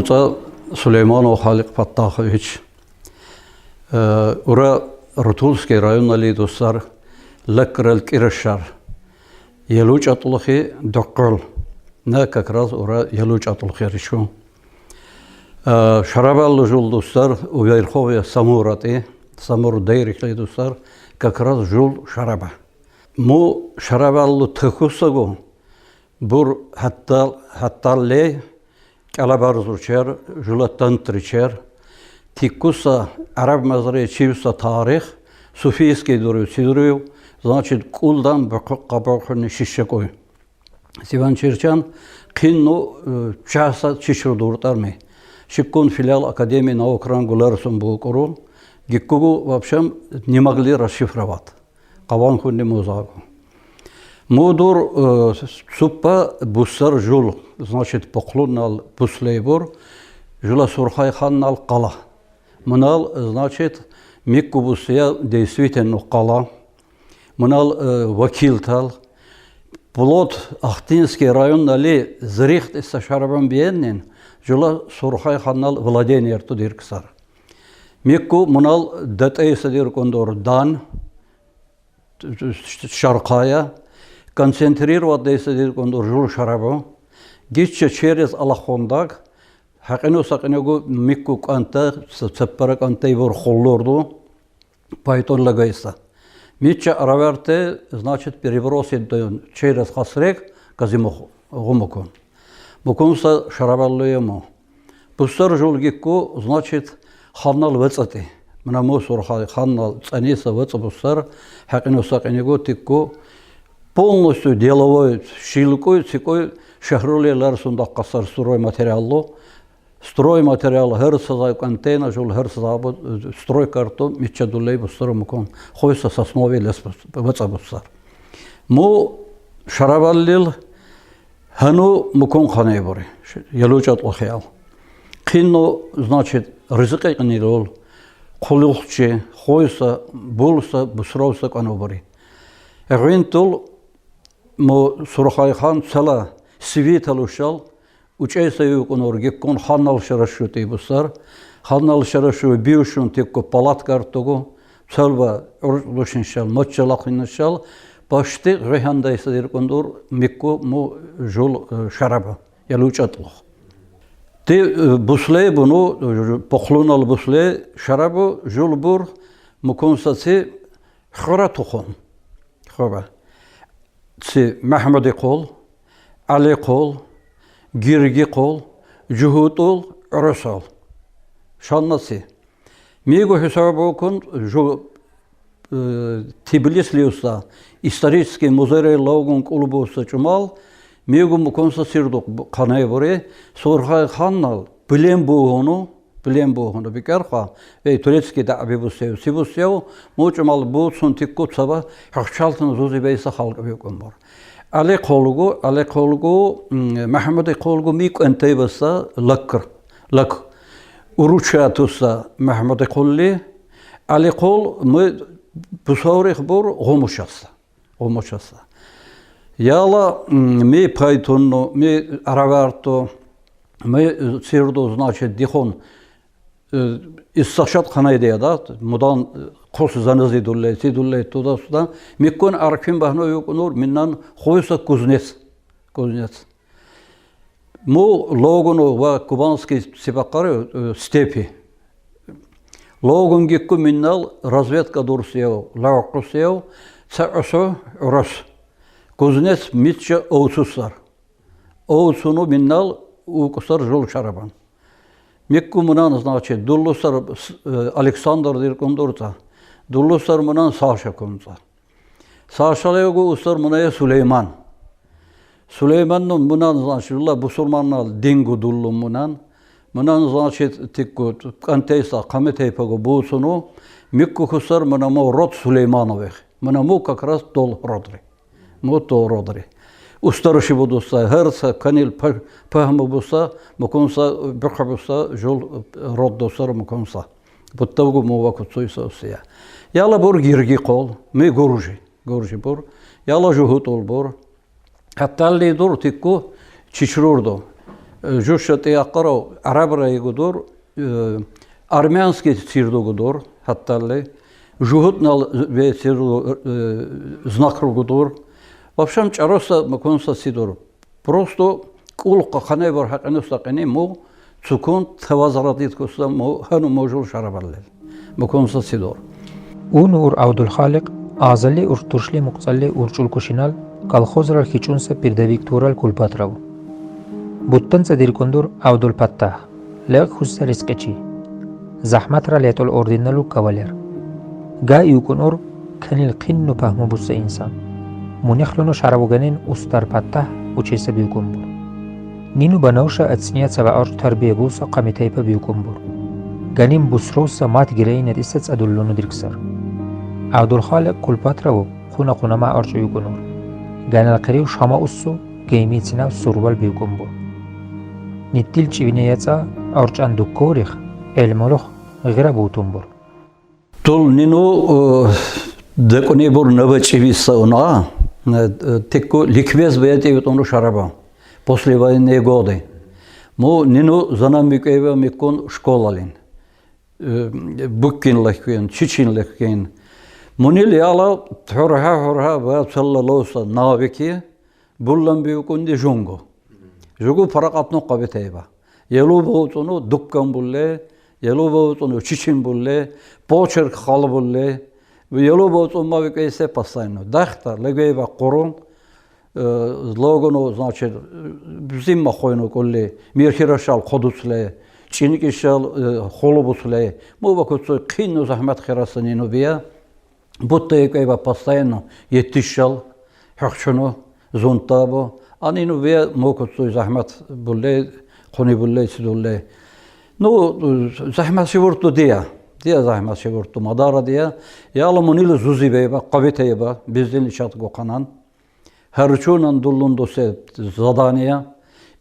Муца Сулейманов Халик Фаттахович. Ура Рутульский район али достар Лекрел Киршар. Ялуч атлухи доккол. Не как раз ура ялуч атлухи решу. Шарабаллы жул достар у Верховья Самураты, Самур Дейрихли достар как раз жул шараба. Му шарабаллы тхусагу бур хатталле Калабарзучер, Жулатан Тричер, Тикуса, Араб Мазаре, Чивса Тарих, Суфийский дурю, Сидурю, значит, Кулдан Бакабахни Шишакой. Сиван Черчан, Кинну, Часа Чишрудуртарми, Шикун филиал Академии наук Рангуларсум Букуру, Гиккугу вообще не могли расшифровать. Каванху не музаку. Мудур супа буссар жул, значит, поклоннал буслейбур, жула сурхайханнал кала. Мунал, значит, микку бусия действительно кала. Мунал вакилтал. Плод Ахтинский район нали зрихт из Сашарабан биеннин, жула сурхайханнал владение тудирксар. Микку мунал датейса диркондор дан, шаркая, концентрировать дейсадир кондор жул шарабо, гичче через Аллахондак, хакину сакинегу микку канта, сеппара канта ивор холлорду, поэтон лагайса. Митча араверте, значит, перебросит через хасрек, казимоху, гумокон. Мукунса шарабаллуему. Пустар жул гикку, значит, ханнал вецати. Мнаму сурхай ханнал цаниса вецабустар, хакину сакинегу тикку, полностью деловой шилкой, цикой шахрули ларсундак касар стройматериалу, стройматериал херсазай контейна жул херсазабу стройкарту мичадулей бустармукон хойса сосновий лес вацабусар. Му шарабаллил хану мукон ханейбори ялучат лохял. Кино значит ризыкай канирол кулухче хойса булса бусрауса канобори. Рентул мо сурхайхан цала свиталушал учайсаю конорги кон ханнал шарашути бусар ханнал шарашу биушун текко палаткартугу цалба урушиншал мочалахиншал пашты рехандайса дир кондор микко мо жол шараба ялучатлох те бусле буну похлунал бусле шарабу жолбур муконсаси хратухон خوبه سی محمدی قول، علی قول، گیرگی قول، جهودول، رسول. شانسی. میگو حساب کن جو تبلیس لیوسا історический музей лаугун кулубуса чумал میگو مکنسا سیردوق قنای بری سرخای خانال Bilem bu onu bir kerha ve Turecki de abi bu sev sibusyev muçmal bu son tikku sabah hakçaltın zuzi beysa halka büyüküm var. Ali kolgu Mehmedi kolgu mik entebasa lak uruçatusa Mehmedi kolli Ali kol mı bu sorih bur gomuşasa. Yala mi paytonno mi aravarto mi sirdo значит дихон İssahşat kanaydı da mudan korsuzanız idullet tuda sudan mikon arkin bahno yokunur minnan khoysa kuznets mu logono va kubanski sipaqari stepi logon gikku minnal razvedka dursev laqosev sa'so uras kuznets mitcha ovsuslar ovsunu minnal ukusar jol şaraban Мекку мунан, значит, дуллусар Александр диркондурта, дуллусар мунан Саша комца. Саша лего устар муная Сулейман. Сулейманның мунан, значит, бусурманнал дингу дуллу мунан, значит, тикку кантейса каметейпагу бусуну, Мекку хусар мунамо род Сулеймановых. Мунаму как раз тол родри. Тол родри. Ustaroşi budusa, hersa, kanil, pahmı busa, mukunsa, bükhabusa, jol roddosar mukunsa. Buttavgu muva kutsuysa usiya. Yala bur girgi kol, mi guruji bur. Yala juhut ol bur. Hatta li dur tikku çiçrurdu. Жушат яқаро арабрай гудор, армянский сирду гудор, хатталли, жухутнал ве сирду знакру гудор. Вообще чароса маконса сидор. Просто кулка хане бар хакануста кани мо цукун тавазаратит куста мо хану можул шарабалле. Маконса сидор. Унур Абдулхалик азали уртушли муқсалли урчул кушинал колхозрал хичунса пирдавиктурал кулпатрав. Буттан цадиркундур Абдул Паттах лег хусса рискачи. Захматра летол ординалу кавалер. Га юкунур канил қинну пахму бусса инсан. Мунехлуну шарабуганин устар Паттах учеса бюкумбур. Нину банауша ацния цаваор тарбия буса қамитайпа бюкумбур. Ганим бусроса мат гирейнет исац адуллуну дирксар. Абдул Халик кулпатраву хуна ма арчу юкунур. Ганал қириу шама уссу геймицина сурвал бюкумбур. Ниттил чивинеяца арчан дуккорих элмолох грабутумбур. Тол нину деконебур навачивиса уна теку ликвез беятевит ону шараба. После военные годы. Му нину занамикева микон школалин. Буккин лехкен, чичин лехкен. Мунил яла хорха вацалла лоса навики буллам бюкунди жунго. Жугу паракатно кабетеба. Елу боутону дуккан булле, елу боутону чичин булле, почерк хал булле. Елу боутону мавикесе пасайно. Дахта легеба корон логоно значит зимма хойно колле мирхирашал ходусле чиникишал холобусле мовакуцо кино захмат хирасанину бия буттаекеба пасайно еттишал хахчуно зонтабо анину бия мокуцо захмат булле хони булле сидулле ну захмат шивурту дия захмат шивурту мадара дия яламунил зузибеба кавитеба биздин ишат гоканан Herçunan dullundose zadaniya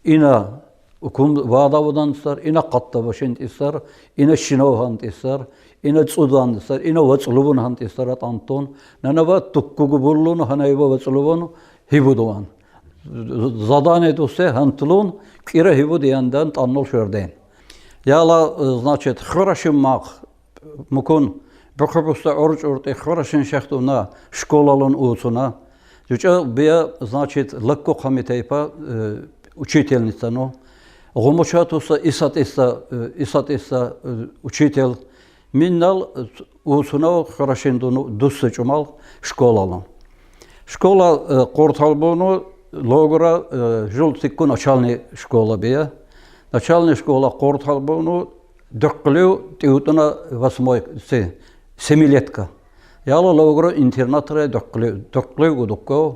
ina ukum vadavudan istar, ina qattabaşint istar, ina şinovhant istar, ina tsudan istar, ina vatslubun hant istarat Anton, nanava tukkugu bullun hanayva vatslubun hibuduan. Zadaniya dose hantlun kira hibudiyandan tannol şördeyn. Yala значит хорошим мах мукун бухабуста орч орте хорошин шахтуна школалун уцуна Жуча бия, значит, легко хамитейпа учительница, но гомочатуса исатиса учитель миннал усунал хорошиндуну дуссы чумал школалан. Школа корталбону логора жултикку начальный школа бия. Начальная школа корталбону докклю тиутуна 7-летка. Яла логро интернатре доклю гудукко.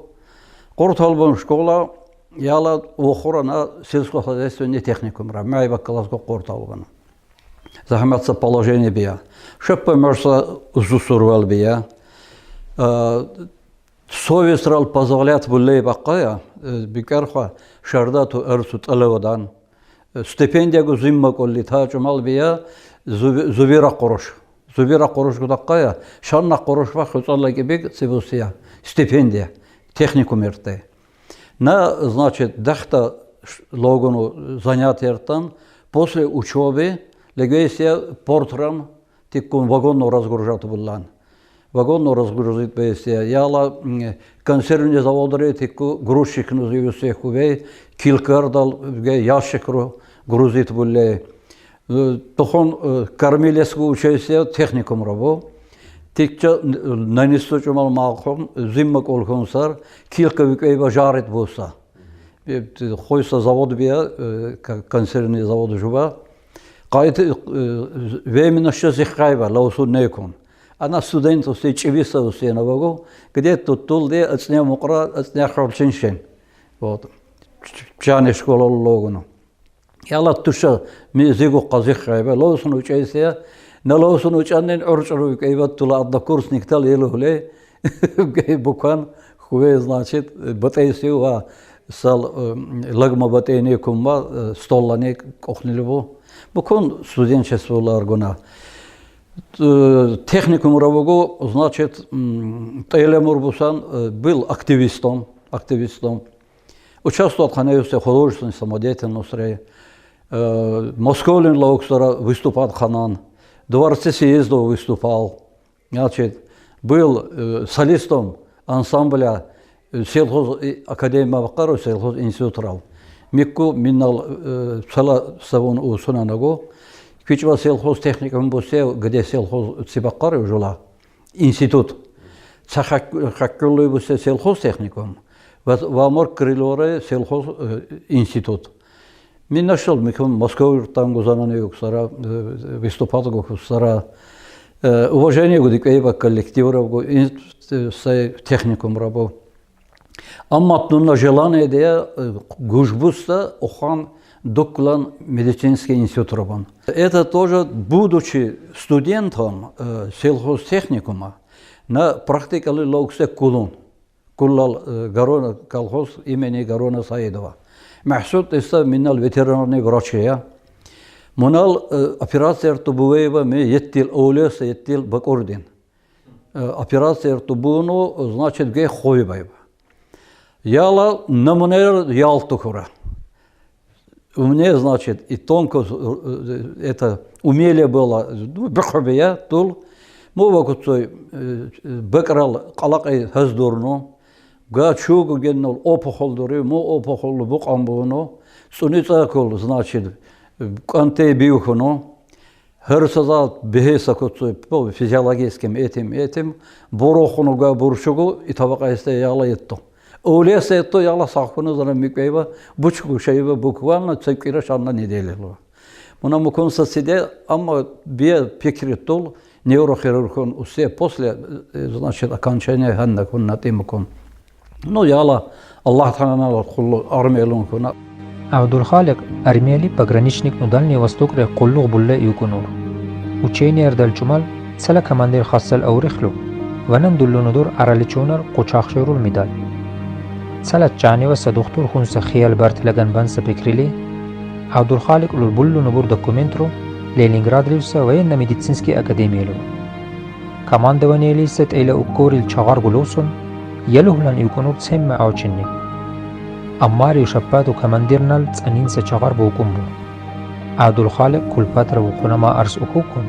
Корталбон школа яла охорона сельскохозяйственный техникум ра. Майба класско корталбон. Захматса положение бия. Шеппа мерса узусурвал бия. Совесть рал позволяет буллей бакая. Бикарха шардату эрсут алевадан. Стипендия гузимма колли тачумал бия. Зубира корош. Зубира Корошку такая, Шанна Корошва хотела гибек цивусия, стипендия, техникум эрте. На, значит, дахта логону занятиертан, после учебы, легейся портрам, тиккун вагонно разгружат буллан. Вагонно разгрузит бейся, яла консервный заводре, тикку грузчик называется хувей, килкардал, ящикру грузит булле. Тохон кармелеску участие техникум рабо. Тикча нанисто чумал малхом зимма колхонсар килка викейба жарит боса. Хойса завод бия консервный завод жуба. Кайт временно ще зихайба лаусу некон. Она студент усе чивиса усе навого, где тут тулде ацня мукра ацня храбчиншен. Вот. Чане школа логоно. Яла туша ми зигу казихайба лаусун участие налоусун учаннен орчру викейба тула адда курсник тал елухле букан хуе значит батейсива сал лагма батейне кумба столлане кохнилбо букон студенчестволар гуна техникум равого значит Телемурбусан был активистом Участвовал в ханеевской художественной самодеятельности. Московлин Лаукстера выступал ханан. В дворце съездов выступал. Значит, был солистом ансамбля сельхоз академия Бакару, сельхоз институтрал. Микку минал сала савон у Сунанаго. Кичва сельхоз техникум бусе, где сельхоз Цибакару жила. Институт. Цахаккулы бусе сельхоз техникум. Вамор Крилоре сельхоз институт. Мен нашел микум Москву там гузанане гусара выступал гусара. Уважение гудикеева коллективов техникум рабов. Амматнуна желание де гужбуста охан доклан медицинский институт рабан. Это тоже, будучи студентом сельхозтехникума, на практикали лоуксе кулун. Куллал Гарона колхоз имени Гарона Саидова. Махсуд иста минал ветеринарный врачия. Мунал операция Тубуева ми еттил олес еттил бакордин. Операция Тубуну значит ге хойбайба. Яла намунер ялтукура. У меня значит и тонко это умелее было. Бахабия тул. Мувакуцой бакрал қалақай хаздурну. Гачугу геннул опохолдуры, му опохолду букамбуну. Суницакул значит канте биухуну. Херсазат бехесакуцой по физиологическим этим борохунуга буршугу и табакайсте яла етту. Олесе етту яла сахуну зана миквейва бучку шейва буквально цепкира шанна неделелу. Муна мукунса сиде, амма бе пекритул неврохирургон усе после значит окончания ханна кунна тимукун. Ну яла Аллах Та'ala куллу армиялун куна. Абдулхалик армияли пограничник на Дальний Восток ре куллуг булла юкунур. Учение эрдалчумал сала командир хассал аурихлу. Ванан дуллунудур араличунар кучахшурул медаль. Сала чани васа доктор хунса хиял бартлаган банса пекрили. Абдулхалик улбуллу набур документру Ленинград ривса военно медицинский академиялу. Командование лисет эйла уккорил чагар гулусон يلهلن يكونوا تسمع أو تشني. أمار يشباتو كمانديرنال تسأنين سچغار بوكمبو. عبد الخالق كل فترة وقنما أرس أكوكم.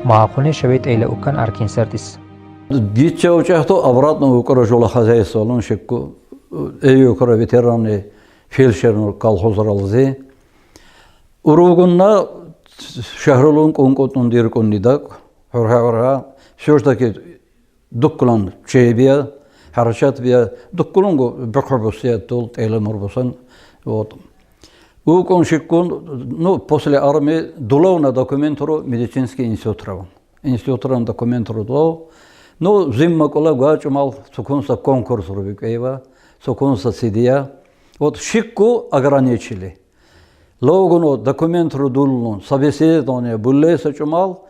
ما أقوني شبيت إلى أكان أركين سردس. Gitçe uçaktı avratna yukarı jola hazayısı olun şekku. Yukarı veteranı felşerin kalhozaralızı. Urugunna şehrolun konkotun dirkonnidak. Hurha. Şoştaki dukkulan çeybiye. حركات بيا دكولونغو بقربوسيات تول تيلا مربوسان вот وكون شكون ну после армии дуловна документро медицинский институт рав институтран документро дулов ну зимма кола гачмал сукунса конкурс рубикева сукунса сидия вот шикку ограничили логоно документро дулун собеседование булле сачмал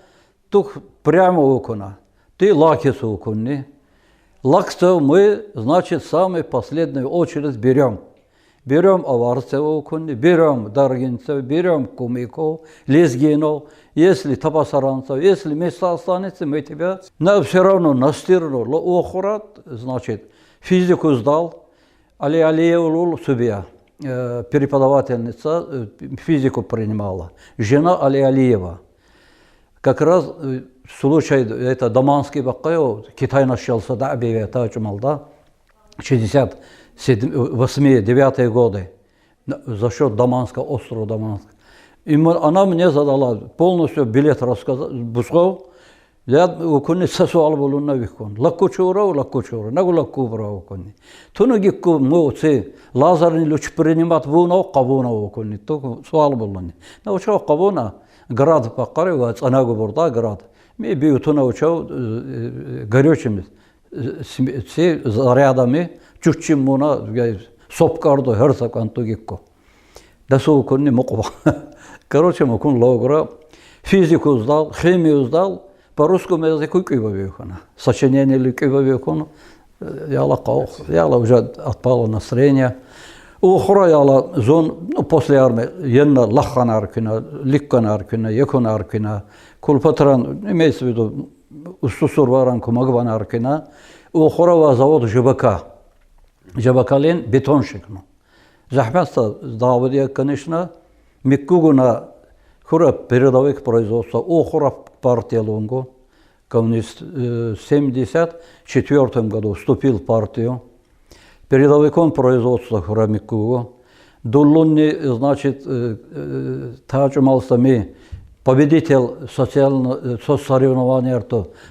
тух прямо окона ты лакису оконни. Лакстов мы, значит, в самой последней очередь берем. Берем Аварцева, берем Даргинцева, берем Кумико, Лезгинов, если Табасаранцев, если место останется, мы тебя все равно настирну. Охурат, значит, физику сдал, Алиев Субия, преподавательница, физику принимала. Жена Алиева. Как раз случай, это Даманский Бакаев, Китай начался, да, Тачумалда, 68-9 годы, за счет Даманска, острова Даманска. И она мне задала полностью билет рассказать, Бусков, я укуни сексуал был на викон. Лаккучура, нагу лаккубра укуни. Туну гикку муци лазерный луч принимать вуна, кавуна укуни, то суал был не. Научил кавуна. Град Бакарева, Цанагу Бурда, град. Мы биютуна учал горючими, все зарядами, чуть-чуть муна, сопкарду, херсак антугикко. Да сукун не мог. Короче, мукун логра, физику сдал, химию сдал, по русскому языку кивавюхана. Сочинение ли кивавюхана, яла уже отпало настроение. Ухра яла зон, ну, после армии, енна лахан аркина, ликкан аркина, якун аркина, кулпатран, имеется в виду, устусур варанку магван аркина, ухра ва завод ЖБК. ЖБК лен бетонщик, ну. Захмятся Давыдия, конечно, Миккугуна хура передовых производства, охура партия Лунгу. Коммунист в 1974 году вступил в партию. Передовиком производства хура Миккугу. Дуллунни, значит, таджумалсами победитель соцсоревнования,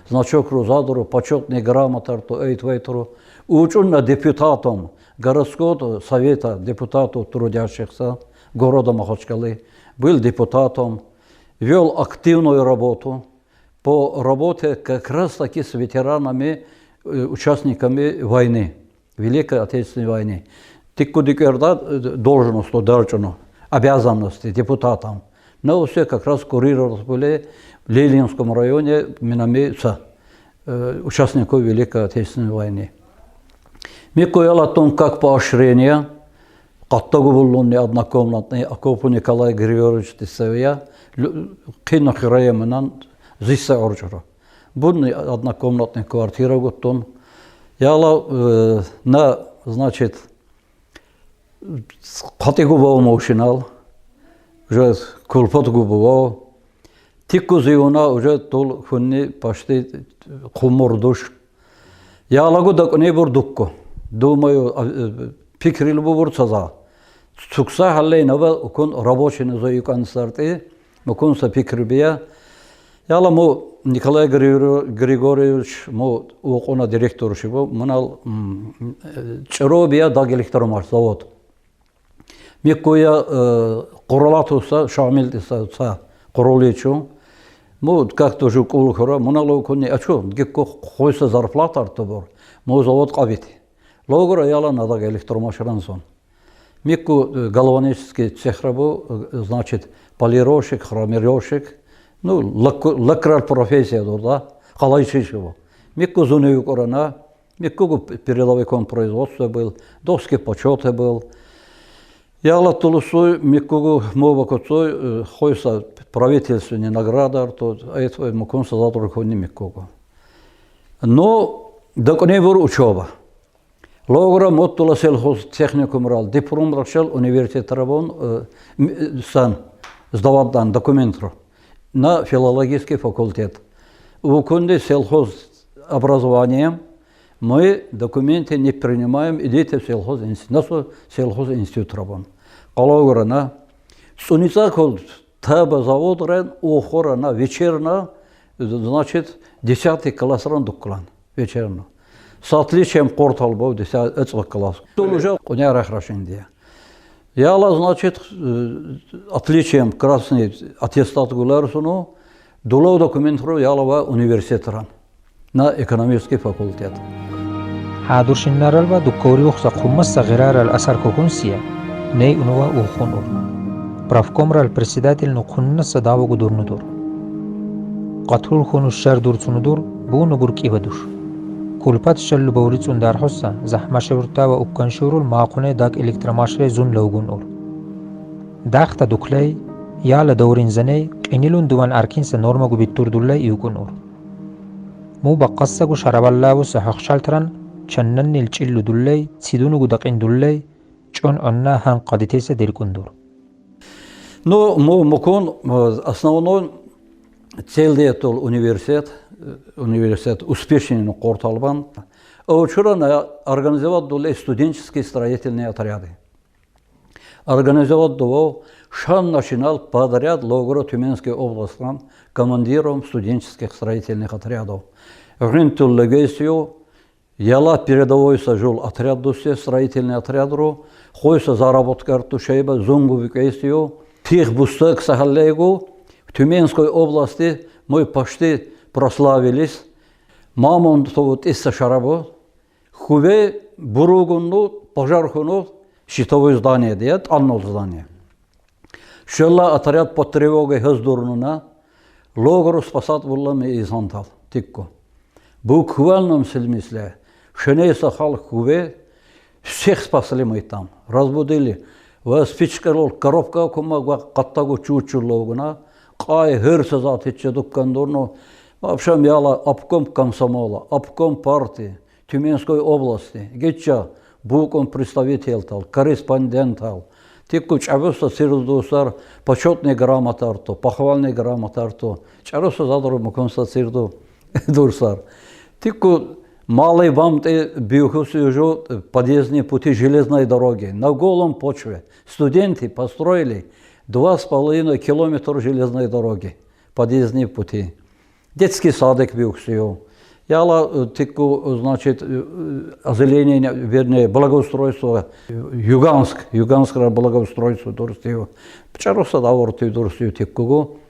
значок Рузадору, почетный грамота, Эйтвейтеру, учен депутатом городского совета депутатов трудящихся города Махачкалы, был депутатом, вел активную работу по работе как раз таки с ветеранами, участниками войны, Великой Отечественной войны. Тиккудикерда должность, обязанности депутатам. Но все как раз курировались были в Ленинском районе участников Великой Отечественной войны. Микоял о том, как поощрение, Каттагу был однокомнатный, Акопу Николай Григорьевич Тисевия, Кинах Раеманан, Зиса Орджера. Был однокомнатная квартира, готон. Яла на, значит, Категубау машинал, уже кулпот губау, тикку зиуна уже тол хунни почти хумордуш. Я лагу так не бурдукко. Думаю, пикрил бурцаза. Сукса халлей наба укон рабочий назой концерты, укон са пикрбия. Я ламу Николай Григорьевич, мо укона директор шибо, манал чаробия даг электромаш-завод. Микоя Королатуса, Шамилтиса, Королечу, мы как-то же кулхора, монолог не, а что, гекко хойса зарплата артобор, мы завод кабити. Логора яла надо электромашинансон. Мику галванический цехрабу, значит, полировщик, хромировщик, ну, лакрар профессия, да, халайшишево. Мику зунею корона, мику передовиком производства был, доски почета был. Яла Тулусой, Микугу Мовакоцой, хойса правительственная награда, то это муконса задор хони Микугу. Но доконе был учеба. Логра моттула сельхоз техникум рал, диплом ракшал университет рабон сан сдаватдан документро на филологический факультет. В кунде сельхоз образованием мы документы не принимаем, идите в сельхоз институт рабон. Калограна, суница кол таба завод рен, охорана вечерна, значит 10 класс ран дуклан вечерна. С отличием кортал был 10 класс. Тут уже коня рахрашиндия. Яла, значит, отличием красный аттестат гулярсуну, дуло документро ялова университет на экономический факультет. Хадуршиннаралва дуккори ухса қуммаса ғирарал асар кокунсия, ней унува ухунур. Правкомрал председатель нукхуннаса давагу дурнудур. Қатхур хунус шар дурцунудур, бу нугур кивадуш. Кулпат шаллу баурицун дархоса, захмашевуртава укканшурул маақуне дак электромашре зун лаугунур. Дахта дуклей, яла даурин заней, қинилун дуван аркинса нормагу биттурдуллай иугунур. Му баққассагу шарабаллаву сахақшалтаран, чаннан нилчиллу дуллей, цидунугу дақин дуллей, чон анна хан қадитеса диркундур. Ну, мукон основной цель это университет успешный корталбан. Вчера организовал дуллей студенческие строительные отряды. Организовал дуллей Шан начинал подряд Логоро Тюменской области командиром студенческих строительных отрядов. Ринтул легесию, яла передовой сажул отряд дусе, строительный отряд ру, хойса заработка ртушейба, зунгу викесию, тих бустак сахаллейгу, в Тюменской области мы почти прославились. Мамон вот из шарабу, хуве буругуну, пожархуну, щитовое здание диет, анно здание. Шелла отряд по тревоге хездурнуна, Логору спасат вуллами из Антал, тикко. Буквальном смысле, шеней сахал хуве, всех спасли мы там, разбудили. Спичкарол коробка кума каттагу чучу логуна, кай херса затиче дуккандурну, вообще яла обком комсомола, обком партии Тюменской области, гетча, букон представитель тал, корреспондент тал. Тикку чабуса сирдусар почетный грамотарто, похвальный грамотарто. Чаруса задру муконса сирду дурсар. Тикку малый бамте биохусюжу подъездные пути железной дороги. На голом почве студенты построили 2,5 километра железной дороги, подъездные пути. Детский садик биохусю. Яла тикку, значит, озеленение, вернее, благоустройство, Юганское благоустройство дурстию. Пчаруса давортию дурстию тиккугу.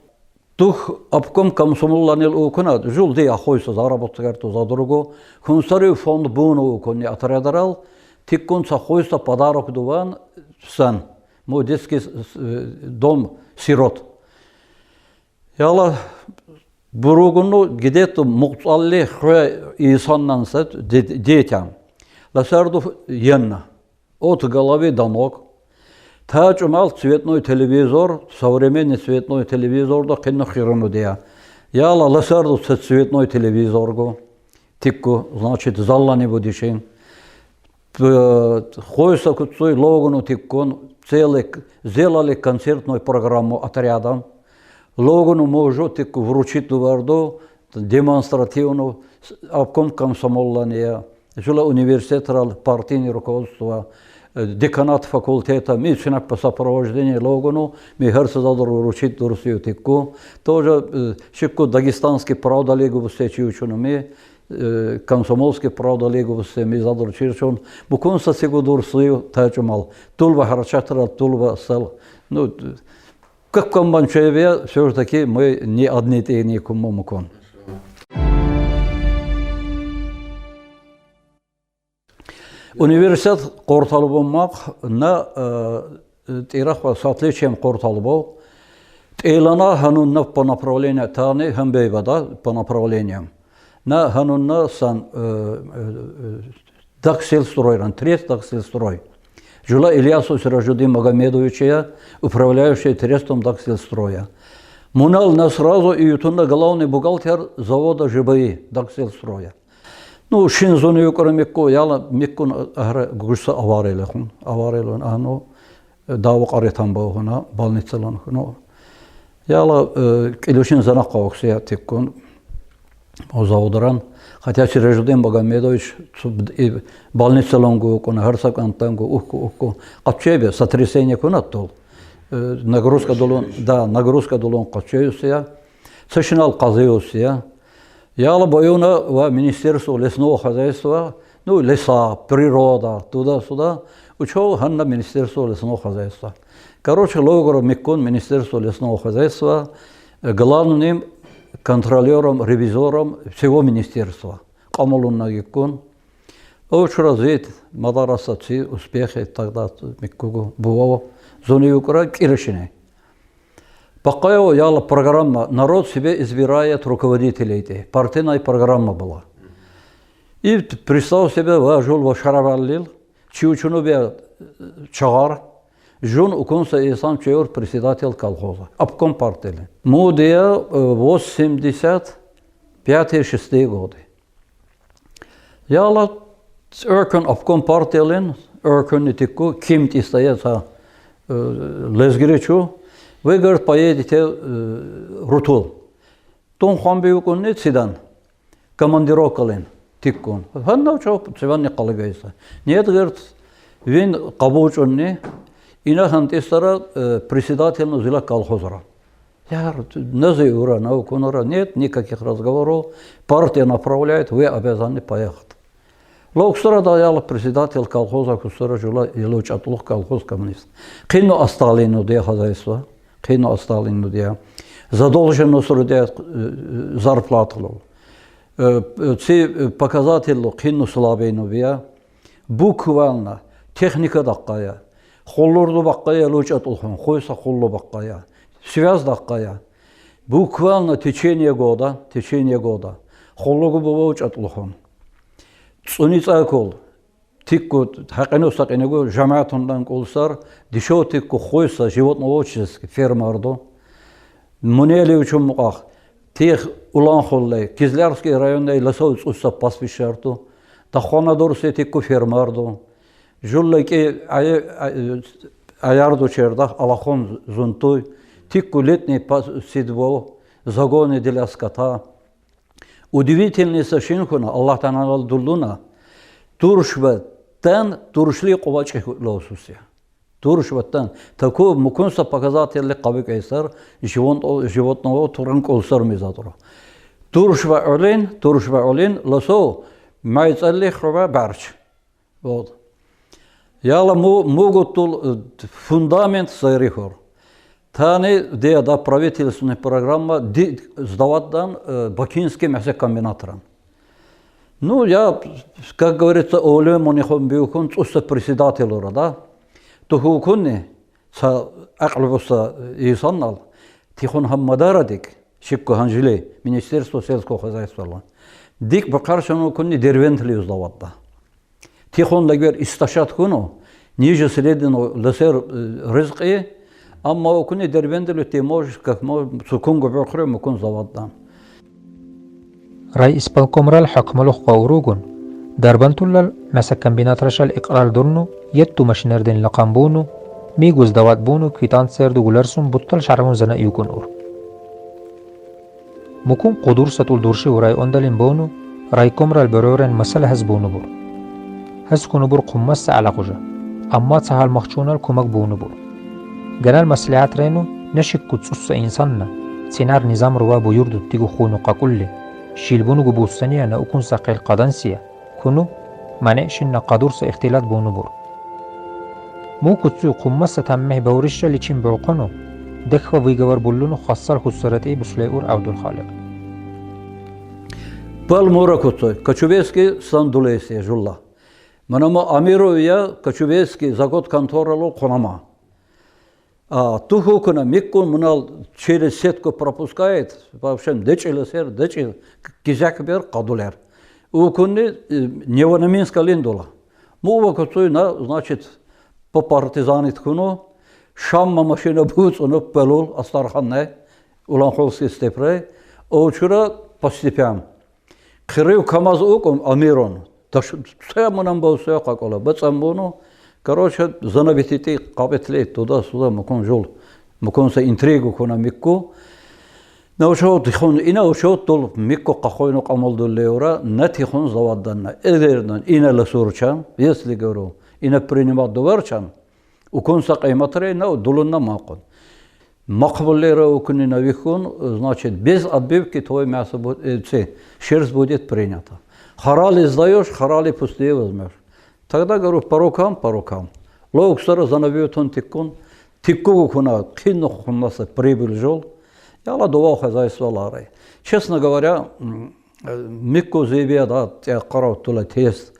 Тух обком комсомолланил укунат, жулди ахойса заработкарту за другу. Хунсарю фонд буну укуни отрядарал, тиккун сахойса подарок дуван сан. Мой детский дом сирот. Яла Буругуну где-то мукталли хре инсаннан сет детям. Ласарду янна. От головы до ног. Таджумал цветной телевизор, современный цветной телевизор, да кино хирану дея. Яла ласарду цветной телевизор го. Тикку, значит, залла не будешин. Хойса куцой логону тиккун, сделали концертную программу отрядом. Логону можу тикку вручить туварду демонстративно обком комсомоллания, жила университетал партийное руководство, деканат факультета, ми чинак по сопровождению логону, ми херса задру вручить дурсию тикку, тоже шикку дагестанский правдолегу все ученами, комсомольский правдолегу все ми задру чирчон, буконса сигу дурсию таджумал, тулва харчатрал, тулва сел, ну. Как комбанчеве, все же таки мы не одни тени кумомукон. Университет Корталбомак на Ирахва с отличием Корталбо. Илана ханунна по направлению Тани Хамбейвада по направлениям. На ханунна сан Даксельстрой, Трест Даксельстрой. Жила Ильясу Сиражудин Магомедовича, управляющий трестом Даксельстроя. Мунал на сразу и ютунна главный бухгалтер завода ЖБИ Даксельстроя. Ну, шинзону юкора мекку, яла меккун гурса аварилахун. Аварилун, ано, давок аритан баухуна, балницалан. Яла килушин занак кауксия тиккун, о заводаран. Хотя Сиражудин Магомедович больницалонгу, харсак антангу, ухку, капчебе, сотрясение кунаттол. Нагрузка долон капчеюсия, сочинал казеюсия. Яла боюна в Министерство лесного хозяйства, ну, леса, природа, туда-сюда, учел ханна Министерство лесного хозяйства. Короче, логоро меккун Министерство лесного хозяйства, главным контролером, ревизором всего министерства. Камалунна гиккун. Очень развит мадарасаци, успехи тогда меккугу бувало. Зоны юкра киришине. Пока яла программа «Народ себе избирает руководителей». Партийная программа была. И представил себе, важул вашараваллил, чиучуну бе чагар, жун уконса исан чеор председатель колхоза. Обком партии. Мудия 85-6 годы. Яла örkön обком партиялин, örkön нитику, кимт истаяца лезгиречу, вы, говорит, поедете Рутул. Тон ханбиукун не цидан, командировкалин, тиккун. Ханна учо, циван не калыгайса. Нет, говорит, вин кабучунни, инахан тестара председатель зила колхозара. Я говорю, нази ура, наукунара, нет никаких разговоров, партия направляет, вы обязаны поехать. Локстара даяла председатель колхоза, кустара жила и лучатлух колхоз коммунист. Кино осталину де хозяйство, кино осталину де. Задолженность де зарплату. Ци показатель кино слабину де. Буквально техника даккая. Холлорду баккая лучатлухун, хойса холло баккая. Связь даккая. Буквально течение года. Холлогу бува лучатлухун. Цуницакол, тикку, хакену сакенегу, жамаатундан колсар, дишо тикку хойса, животноводческий фермардо, мунели учум муках, тех улан холлей, Кизлярский районный лесовец уста паспишарту, тахонадорсе тикку фермардо, жуллаки аярду чердах алахон зунтой, тиккулетний сидво, загоны для скота. Удивительный сашинхуна, Аллах танал дулуна, туршваттан туршли ковачки лосуся. Туршваттан. Такой мукунса показатель кабик эсер, животного туран колсар мизадро. Туршва олин, лосо, майцалли хрова барч. Вот. Яла могут фундамент сайрихор. Тани деда правительственная программа сдават бакинский мясокомбинатором. Ну, я, как говорится, олем у них биокон, уста председатель да. Тухукунни, са аклбуса инсаннал, тихон хаммадарадик, шикко ханжили, Министерство сельского хозяйства. Дик бакаршану кунни дервентли сдават да. Тихон лагер исташат куну, ниже среднего лесер рызқи, амма окуни дервентли ты можешь, как можешь, сукунгу бахры мукун сдават да. رئيس исполкомрал حكملوخ قوروغون دربنتولل مسكمبيناترشال إقرار دورنو يتو مشنردين لقنبونو ميغوز دوات بونو كويتان سيردو غولرسون بطل شعرمون زنا يوكون اور مكون قدور ستول دورشي وراي اوندالين بونو راي كومرال برورن مسألة هزبونو بور هزكونو بور قمس على قجا أما تسهل مخشونال كومك بونو بور جنال مسلحات رينو نشك كتسوس إنساننا سينار نظام روا بيوردو تيغو خونو قاكولي شيلبونو جبوسانيا نا أكون ساقيل قادنسيا كونو مانعشن قادورس اختلاط بونو بور مو كتسو قمسة تمه بورشة لچين بعقنو دخوا ويغور بولونو خاصر خسرتي بسليور عبد الخالق بالمورا كتسو كچوبيسكي ساندوليسي جولا منما أميرويا كچوبيسكي زاغот конторало конама тухукуна миккун мунал через сетку пропускает, вообще дечилесер, дечил, кизякбер, кадулер. Укунни невономинска линдула. Мува кацуйна, значит, по партизанит куну, шамма машина буц, он пелул, Астарханне, Уланхолский степре, очура по степям. Крыв камаз укум Амирон. Все мунам был все какола, бацамбуну. Короче, занавитите капетле туда-сюда, мукон жол, мукон се интригу кона микку. Наушот тихон, инаушот тол микку кахойну камалду леура, на тихон завадданна. Эдернан, ина ласурчан, если говорю, ина принимат доварчан, укон са кайматре, на дулунна макон. Макбуллера укуни навихун, значит, без отбивки твое мясо будет, шерсть будет принято. Харали сдаешь, харали пустые возьмешь. Тогда говорю, по рукам. Лоуксара занавьютон тиккун, тиккугу куна, кино хуннаса прибыль жол. Я ладовал хозяйство ларай. Честно говоря, микку зибия, да, я карау тула тест.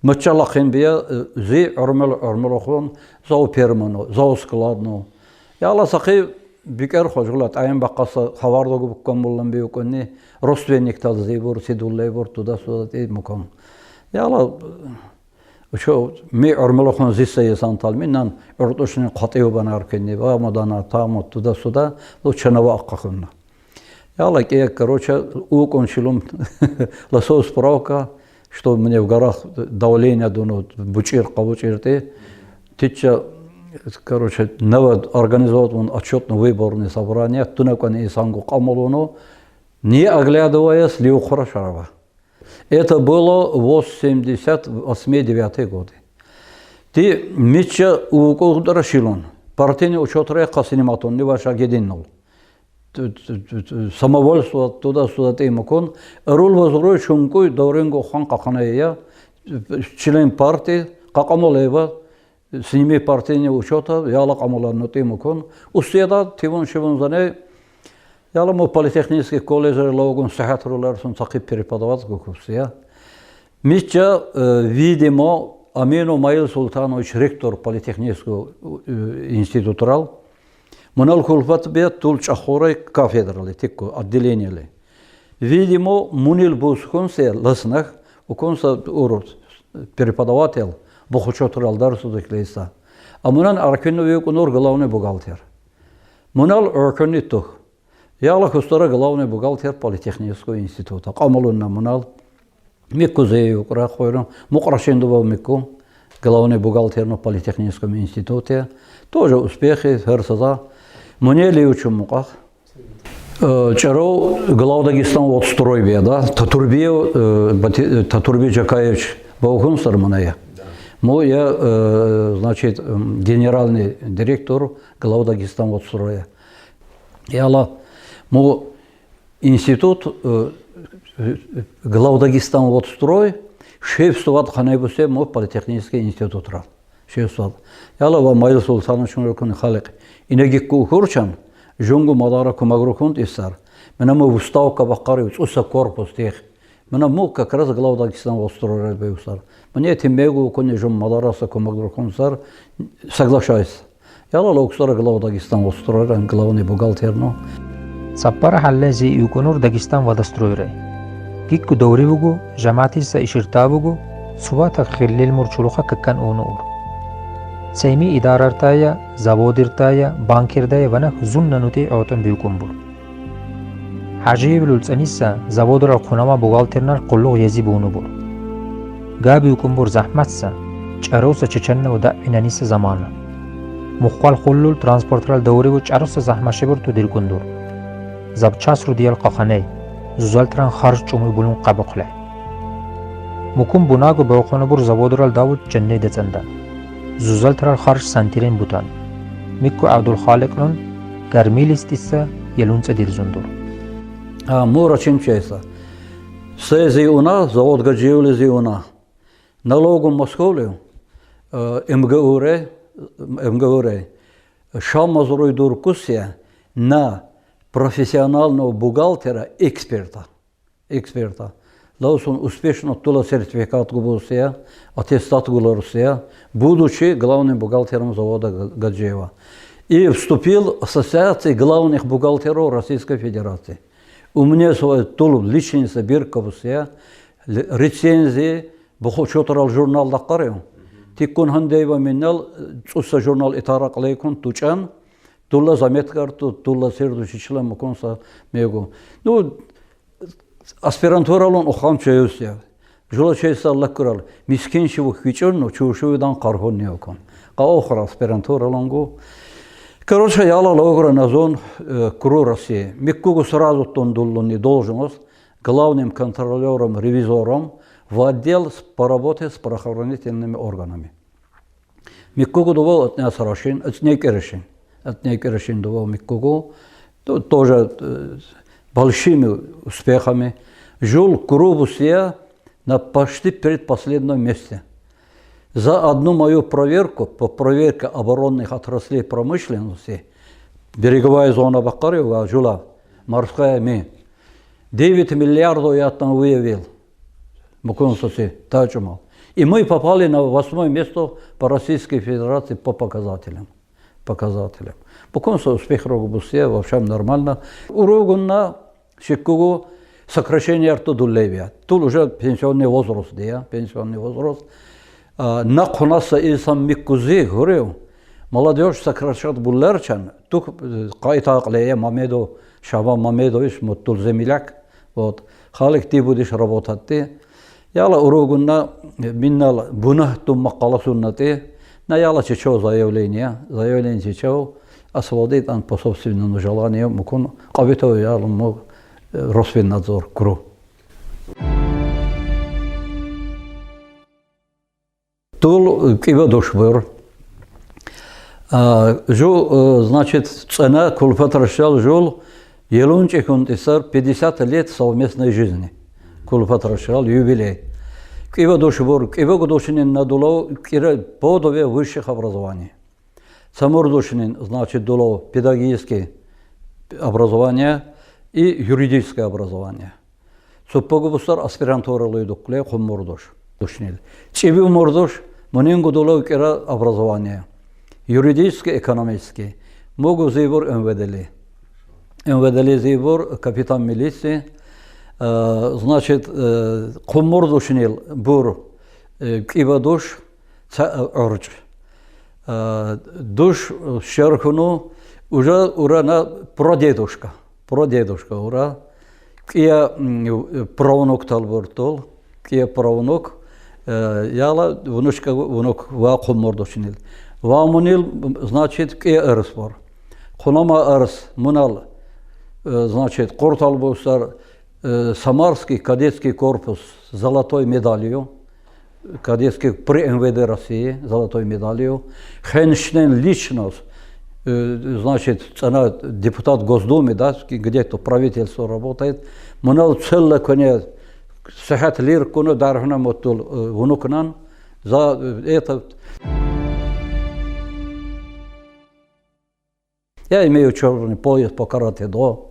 Мачала химбия, зи армелохон, зау перману, зау складну. Я ла сахи бикер хожулат, айм бақаса хавардогу буккан буллан биюкунни, родственник тал зибур, сидуллайбур, туда-сюда тейд мукан. Я ла شو مي عرملوخن زيسة سانتال منن أردوشن قطيو بناركني وامدانا تامو تدا سودا لو چنوا أقاخنا يلا كي короче укон шилум ласо справка что мне в горах давление дуно бучир кавучирте тича короче ново организован отчетно-выборное собрание тунакани сангу камолуно не оглядываясь лиухора шарава. Это было 88-9 годы. Ти митча укудра шилон. Партийный учетрая касиниматон не ваша гединнул. Самовольство туда-сюда теймакон. Рул возрой шумкуй дауренго хан каканая. Член партии какамолева. С ними партийный учета. Яла камоланно теймакон. Устеда тивон шивон зане. Я лому политехнический колледж логон сахат рулерсон сакип преподавать гукусия. Митча, видимо, Амину Маил Султанович, ректор политехнического института, Манал Кулфат бед тулч ахорай кафедрали, тикко отделение. Видимо, Мунил Бусхонсе ласнах, уконса урод преподаватель, бухучотрал дарсу заклейса. А Мунан Аркиновый кунор главный бухгалтер. Мунал Аркинитух. Я лахустара главный бухгалтер политехнического института. Камалун намунал. Микку зею крахойрон. Мукрашендувал микку. главный бухгалтер на политехническом институте. Тоже успехи, херсаза. Мне ли учим муках? Чаров глава Дагестан вот стройбе, да? Татурби Джакаевич Баухунстар Маная. Мой я, значит, генеральный директор глава Дагестан вот строя. Яла, мой институт глава Дагестан вот строй, шефствовал ханайбусе мой политехнический институт рад. Шефствовал. Яла ва Майл Султанович Муркун Халек. Инегикку Хурчан. Жунгу мадара кумагрукунт исар. Мена мы уставка бакаривич, уса корпус тех. Мена мы как раз глава Дагестан восстроили беусар. Мне этим мегу кони жум мадараса кумагрукунт сар соглашаюсь. Я лауксара глава Дагестан восстроили, главный бухгалтер, но. Саппара халлези юконур Дагестан водостроили. Кикку дауривугу, жаматиса иширтавугу, сувата хиллил мурчулуха каккан онур. Сейми идарартая, заводиртая, банкирдая вана зуннанути аутан бюкумбур. Хажиевлул цаниса заводра кунама бухгалтернар куллуг язибунубур. Габи бюкумбур захматса, чароса чечанна уда инаниса замана. Мухвал куллул транспортрал дауриву чароса захмашибур тудиркундур. Забчас рудиял қаханей, зузалтран харж чумуй булун қабуқлай. Мукум бунагу бауханубур заводрал давуд ченней децанда. Зузалтрал харж сантирен бутан. Микку Абдул Халиqнун гармилистиса елунца дирзундур. Мора чимчайса. Сези уна, завод гаджиули уна. Налогом Московлю, МГУР, Шамазруй Дуркусия на профессионального бухгалтера, эксперта. Лаусон успешно тула сертификат губусия, аттестат гуларусия, будучи главным бухгалтером завода Гаджиева. И вступил в ассоциацию главных бухгалтеров Российской Федерации. У меня свой тул личный собирка бусия, рецензии, бухучотрал журнал дакарем. Тиккун хандеева минал, цуса журнал итарак лейкун тучан, тула заметкарту, тула сердучи член муконса мегу. Ну, аспирантуралон ухам чаюсия. Жула чайса лаккурал. Мискиншиву хвичорну, чушувидан кархон неокон. Каохра аспирантуралонгу. Короче, яла логра на зон КРУ России. Миккугу сразу тондуллуни должность главным контролером, ревизором в отдел по работе с правоохранительными органами. Миккугу довел от нас решение, от неких решений довел Миккугу, тоже большими успехами. Жил Курубусия на почти предпоследнем месте. За одну мою проверку, по проверке оборонных отраслей промышленности, береговая зона Бакарева, жила, морская ми, 9 миллиардов я там выявил. И мы попали на 8 место по Российской Федерации по показателям. Покончился успех Рогубусия, вообще нормально. Уругунна, Шикугу, сокращение артудулевия. Тут уже пенсионный возраст, да, пенсионный возраст. На Хунаса и сам Миккузи говорил, молодежь сокращает буллерчан, тук кайтаклея Мамеду, Шаба Мамедович, Мутул Земляк, вот, халик ты будешь работать ты. Яла уругунна миннал бунахту макала суннаты, на яла чечо заявление чечо, освободит он по собственному желанию, мукун, кавито яла мог Росфиннадзор КРУ. Тул кива дошвер. Значит, цена Кулпатрашал жил елунчик он 50 лет совместной жизни. Кулпатрашал юбилей. Кива дошвер, кива годошинин надуло кира подове высших образований. Самур дошинин, значит, дуло педагогическое образование и юридическое образование. Суппогубустар аспирантура лойдукле хумурдош. Чиби мордош, моненгу дуло кира образование. Юридическое, экономическое. Могу зибор МВДли. МВДли зибор капитан милиции. Значит, хумурдошнил бур кивадош орч. Душ шерхуну уже урана прадедушка ура. Кия правнук талбортол, кия правнук Яла внук вакуум мордошинил. Вамунил, значит, КРС-пор. Хунама РС, мунал, значит, Корталбусар, Самарский кадетский корпус с золотой медалью, кадетский при МВД России золотой медалью. Хенштейн лично, значит, она депутат Госдумы, да, где-то правительство работает. Мунал целый конец, сахат лир куну дархна мотул внукнан за это. Я имею черный пояс по карате-до.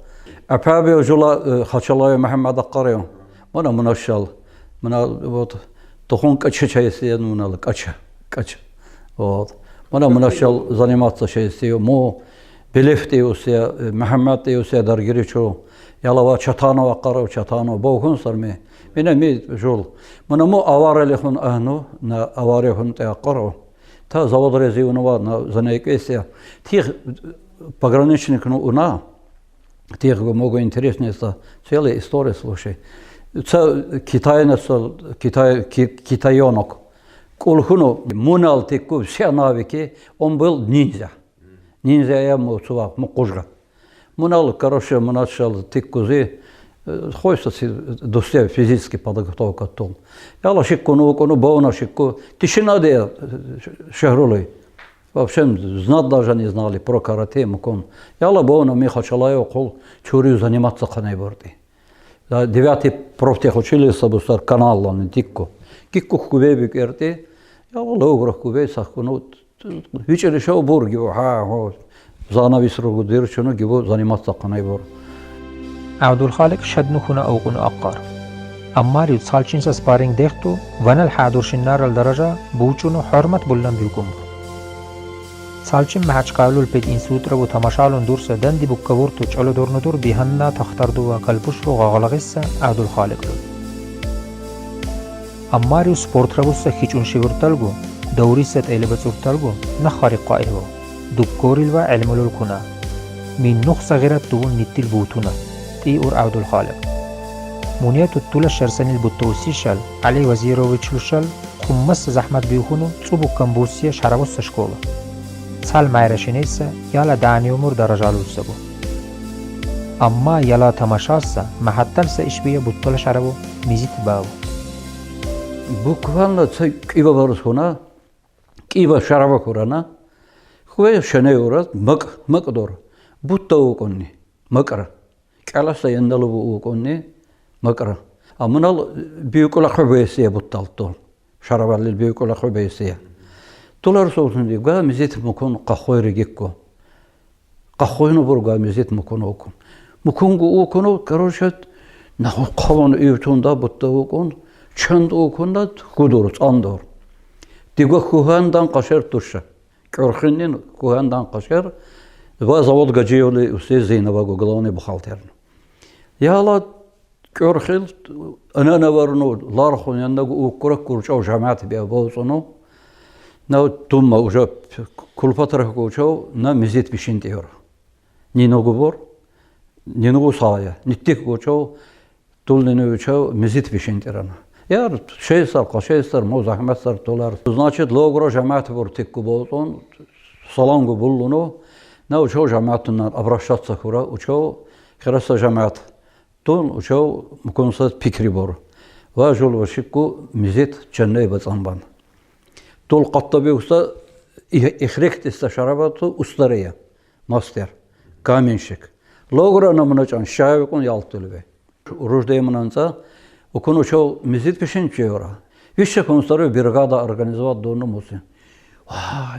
أبابي وجلا خشلا محمد القريون منا منشل منا вот тохун кача чаясия мунал кача вот мана منشل заниматься чаясия мо белефтеуся Мухаммадеуся даргиричо ялава чатанова қарау чатано богун сарме мена ми жол мана мо аварелихун ахну на аварехун те қарау та завод резивнова на занайкеся тих пограничник ну уна тех много интересно, это целая история, слушай. Это китаёнок. Кулхуну мунал теку все навыки, он был ниндзя. Ниндзя я муцувак, мукужга. Мунал, короче, начал текузи, хочется до себя физически подготовка том. Я лошику ну бауна шику, тишина де шагрулой. Вообще знать даже не знали про карате мукон. Я лабона ми хачалаю кол чурю заниматься канайборди. 9-ти профтех учились сабустар каналлан тикко. Кикко кубеби керти. Я логро кубе сахкуну. Вичери шоу бурги ха занависру дирчуну гибо заниматься канайбор. عبدالخالق شدنو خونه اوقون اقار. اما ريد سالچين سپارينگ ديختو ونال حادر شنار الدرجة بوچونو حرمت بلن بيكم. سالچين محچ قالول پید این سوتر و تماشالون دورسه دندی بکورتو چالو دورندور بیهننا تختردو و کلپوش رو غاغلغیسه عبدالخالق رو. اماریو سپورت روسه خیچون شیورتلگو دوری ست ایل بچورتلگو نخاری قائلو دکوریل و علملول کنا من نخ صغیرت دون نیتیل بوتونا تی اور عبدالخالق مونیتو طول شرسنی البوتوسیشل علی وزیروویچلوشل خمس زحمت بیخونو صبو کمبوسیه شرابوس شکولا سال مایرشینیسه یالا دانیومور درجالو سبو اما یالا تماشاسه محتل سه اشبیه بطل شرابو میزیت باو буквально киба барусхуна киба шараба курана хуе шенеурат макдор бутта уконни макра каласа яндалу уконни макра амнал биукула хубесия бутталто шарабалли биукула хубесия Тулар соусын ди га мизет мукон қахойры гекко. Қахойну бур га мизет мукон окон. Муконгу окону короче на қаван үйтунда бутта окон, чанд оконда худур андор. Дига хухандан қашер турша. Көрхиннен хухандан қашер ва завод гаджиоли усе Зейнова главный бухгалтер. Яла көрхил ананаварну лархун яндагу укурак курчау жамаат бия боусону на тума уже кулпатрах кучау на мизет бишинтеор. Ни ногубор, ни ногу сая, ни тик кучау тулнену кучау мизет бишинтерана. Яр 6 сар, 6 сар, мо захмат сар $. Значит, логро жамаат бор тикку болсон, салангу буллуну, на учау жамаатна обращаться хура, учау хераса жамаат. Тун учау муконсат пикри бор. Важул вашику мизет чанней бацанбан. Тол қаттаби уста ихрект исташарабату устария, мастер, каменщик. Логра намначан шайвекун ялтулбе. Рождеемнанца окон учал мизит пишинчеора. Вище констару бригада организовать дону муси.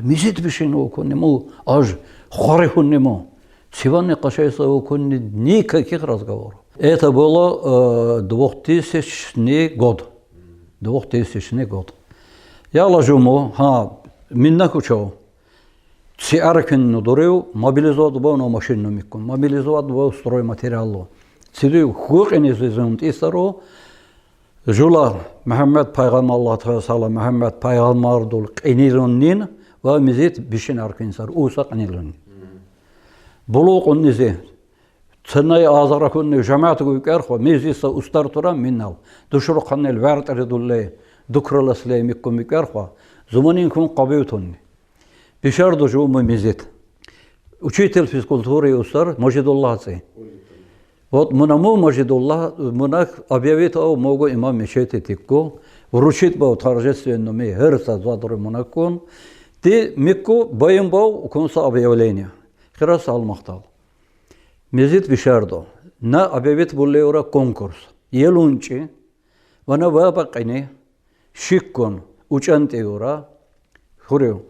Мизит пишин окон нему аж хорихун нему. Сегодня кашайса окон никаких разговоров. Это было 2000 год. 2000 год. Я ложу минна кучо. Циаркин нудорил, мобилизовать было машину микун, мобилизовать было стройматериалу. Цирю хук инезизунт исаро, жула Мухаммад пайгамбар Аллаху салам Мухаммад пайгамбар дул инилуннин ва мизит бишин аркинсар усак инилун. Булук уннизе. Ценай азаракун жамаату гукерхо мизиса устар турам миннал. Душуру канел вартер дулле. дукраласлей миккомикарха, зуманин кун кабеутонни. Бишардо жума мизит. Учитель физкультуры Устар Мажидуллах. Вот мунаму Мажидуллах, мунах объявит о могу имам мечети тикку, вручит бау торжественному херса задоры мунакун, ты микку боим бау кунса объявление. Херас алмахтал. Мизит бишардо. На объявит булеура конкурс. Елунчи, вана вабакини, шиккун, учантеура, хурю.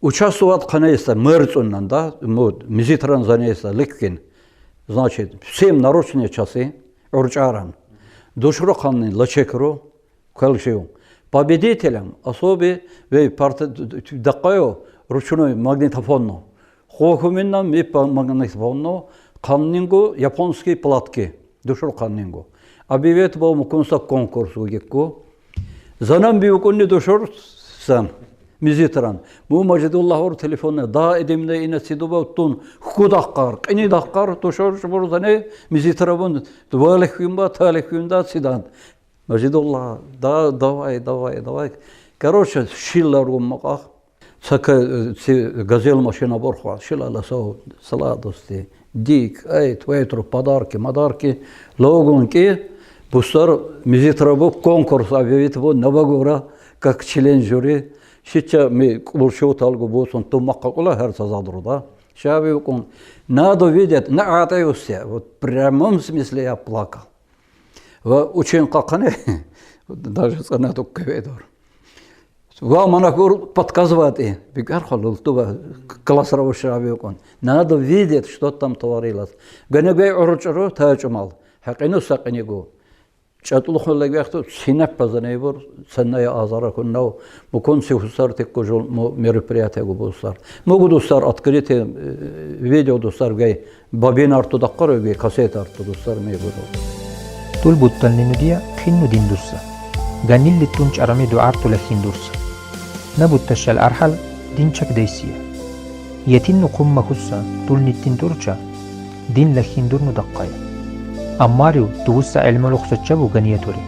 Участвовать, конечно, мэрцуннан, да, мизитран занесла, ликкин. Значит, всем наручные часы, урчаран. Душро ханны, лачекру, калшиу. Победителям особи, вей дакаю ручной магнитофонну. Хохуминнам ми магнитофонну, ханнингу японские платки, душро ханнингу. Объявит был мукунса конкурс угекку. За нам биукунни душор сан. Мизитран. Му Мажидуллахор телефонне да эдемне ине сидуба тун худаккар, кини даккар тушор шбурдане мизитрабун дуалехюмба талехюмда сидан. Мажидуллах да давай. Короче, шиллар уммаках. Сака газел машина борхва, шиллала со саладости. Дик, твоетро подарки, логунки, бустар мизитрабу конкурс объявит его новогора как член жюри. Сейчас мы кулшо талгу босон тумакка кула херца задруда. Сейчас вы надо видеть, на атаюсе. Вот в прямом смысле я плакал. Очень какане, даже санату кведор. Вам она подсказывает, бегар халул туба класс рабочий кон. Надо видеть, что там творилось. Генегай уручро таачмал. Хакину сакинигу. Чатулху лагяхту синап пазанейбор санная азара куннау муконси хусар теккожул мероприятие губусар. Могу достар открытие видео достар гай бабин арту даккар гай кассет арту достар мейбур. Тул бутталнинудия хинну диндурса. Ганилли тунч арами дуарту лахиндурса. Набутташал архал динчак дейсия. Ятинну кумма хусса тул ниттин турча дин лахиндурну даккая. Аммариу тугуса علم لخصتشابو غنيتوري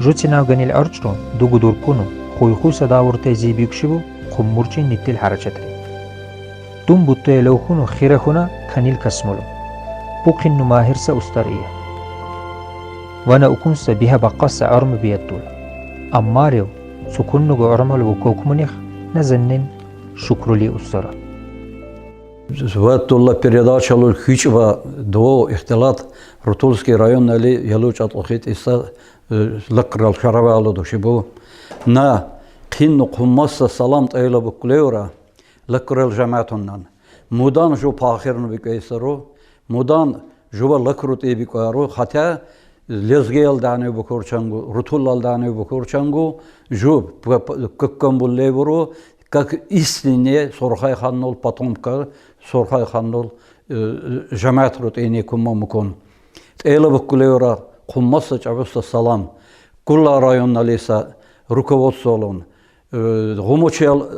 جوتنا غنيل ارچرو دوغو دوركونو خويخوسا داورتي زيبيكشبو خمورچين نيتل حرچتري دوم بوتو لوخونو خيرخونا خنيل كسمولو بوقين ماهرسا استريه وانا اكونسا بها بقص ارم بيتول اماريو سكونو غرمل وكوكمنيخ نزنن شكرو لي استرا Зватулла передача лул хичва до ихтилат Рутульский район нали ялуч атлохит иса лакрал шаравало душибу на кинну куммаса салам тайла буклеура лакрал жамаатуннан мудан жу пахирну бикайсару мудан жува лакрут эбикару хотя лезгел даны букурчангу Рутуллал даны букурчангу жу кыккамбуллевуру как истинне Сорхай ханнул потомка Сорхай ханнул жамаат рутейни кумма мукун. Эла букулеура куммаса чавуста салам. Кулла районналиса руководстволун. Гумучел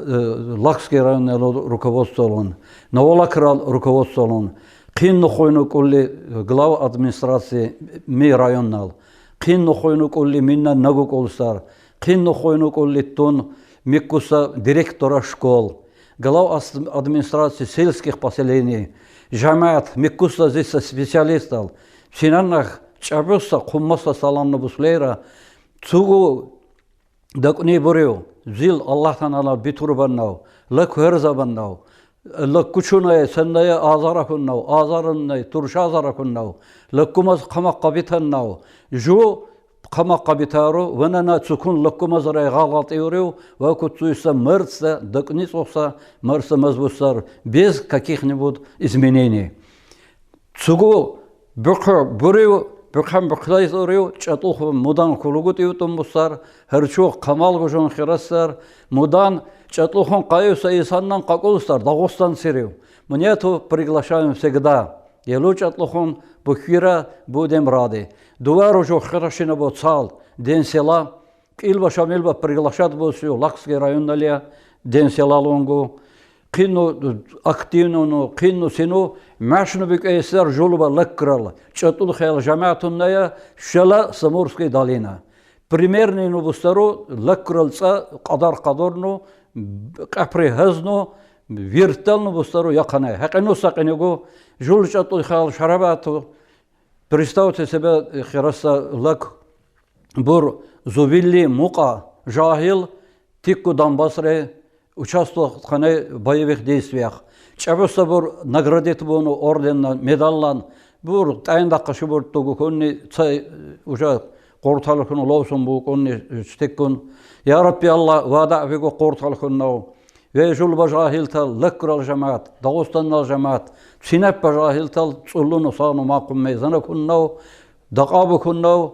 Лакский районнал руководстволун. Новолакрал руководстволун. Кинну хойну кулли глава администрации ми районнал. Кинну хойну кулли минна нагу колсар. Кинну хойну кулли тун Миккуса директора школ, глава администрации сельских поселений, жамаат, Миккуса здесь специалистов, в Синанах чабуса, куммаса саламна буслейра, цугу дакни бурю, зил Аллах танала битурбаннау, лак херзабаннау, лак кучуная, сенная азаракуннау, азараннай, туршазаракуннау, лак кумаз камаккабитаннау, жу قمق بتارو وننا تكون لكم زرع غلط يوريو وكتويسا مرسا دقنيسوسا مرسا مزبوسار без каких-нибудь изменений. Цугу бюкха бурю бюкхам бюкхлайзорю чатух мудан кулугут ютумбусар херчу камал гожон хирасар мудан чатухон каюса исаннан какулстар Дагостан сирю. Мне то приглашаем всегда. Елу чатлухон бухира будем рады. Дуару жо хорошина бо цал ден села илба шамилба приглашат бо сю Лакский район налия ден села лонгу кино активно кино сину машну бик эсер жолуба лакрал чатул хел жамаатунная шала Самурской долина примерный нубустару лакралца қадар-қадорну қапри хазну виртал нубустару яқанай хақину сақинегу жулчату хал шарабату. Представьте себе хираса лак бур зувилли мука жахил тикку Донбассре участвовал в боевых действиях. Чабуса бур наградит буну орден медаллан бур тайндаққа шубур тугу конни цай уже қорталықын лоусын бу конни стеккун. Я Рабби Алла вада вего қорталықын нау. Ve julba jahiltal lakral jamaat, Dağıstan'nal jamaat, Sineppa jahiltal tsullunu sanu maqum meyzana kunnav, daqabu kunnav,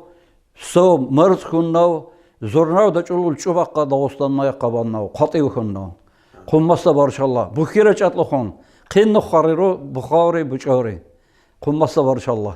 so mırz kunnav, zornav da çulul çubaqqa Dağıstan'na yaqabannav, qativ kunnav. Qummasa barşallah. Bu kire çatlıqon. Qinnu xariru Bukhari buçari. Qummasa barşallah.